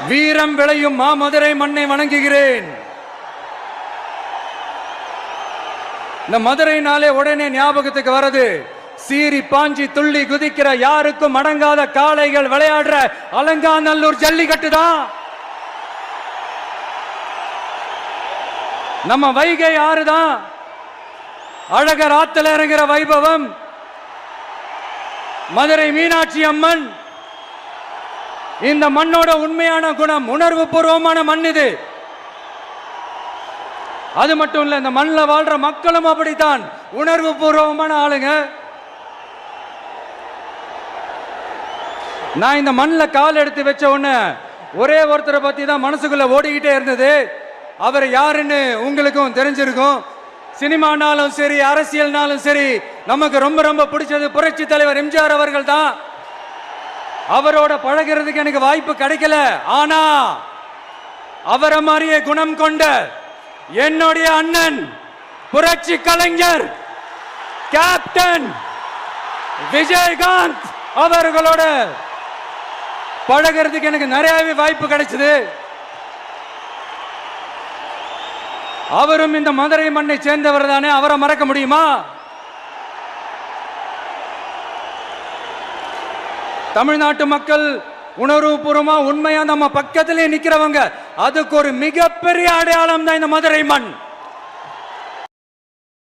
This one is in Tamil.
வீரம் விளையும் மாமதுரை மண்ணை வணங்குகிறேன். இந்த மதுரைனாலே உடனே ஞாபகத்துக்கு வரது சீறி பாஞ்சி துள்ளி குதிக்கிற யாருக்கும் அடங்காத காளைகள் விளையாடுற அலங்காநல்லூர் ஜல்லிக்கட்டு தான். நம்ம வைகை ஆறுதான். அழகர் ஆத்துல இறங்குற வைபவம். மதுரை மீனாட்சி அம்மன். இந்த மண்ணோட உண்மையான குணம் உணர்வு பூர்வமான மண் இது. அது மட்டும் இல்ல, இந்த மண்ணில் வாழ்ற மக்களும் அப்படித்தான் உணர்வு பூர்வமான ஆளுங்க. நான் இந்த மண்ணில் கால் எடுத்து வச்ச உடனே ஒரே ஒருத்தரை பத்தி தான் மனசுக்குள்ள ஓடிக்கிட்டே இருந்தது. அவர் யாருன்னு உங்களுக்கும் தெரிஞ்சிருக்கும். சினிமானாலும் சரி, அரசியல்னாலும் சரி, நமக்கு ரொம்ப ரொம்ப பிடிச்சது புரட்சி தலைவர் எம்ஜிஆர் அவர்கள் தான். அவரோட பழகிறதுக்கு எனக்கு வாய்ப்பு கிடைக்கல. ஆனா அவரை மாதிரியே குணம் கொண்ட என்னுடைய அண்ணன் புரட்சி கலைஞர் கேப்டன் விஜயகாந்த் அவர்களோட பழகிறதுக்கு எனக்கு நிறையவே வாய்ப்பு கிடைச்சது. அவரும் இந்த மதுரை மண்ணை சேர்ந்தவர் தானே, அவரை மறக்க முடியுமா? தமிழ்நாட்டு மக்கள் உணர்வுபூர்வமா உண்மையா நம்ம பக்கத்திலே நிக்கிறவங்க. அதுக்கு ஒரு மிகப்பெரிய அடையாளம் தான் இந்த மதுரை மண்.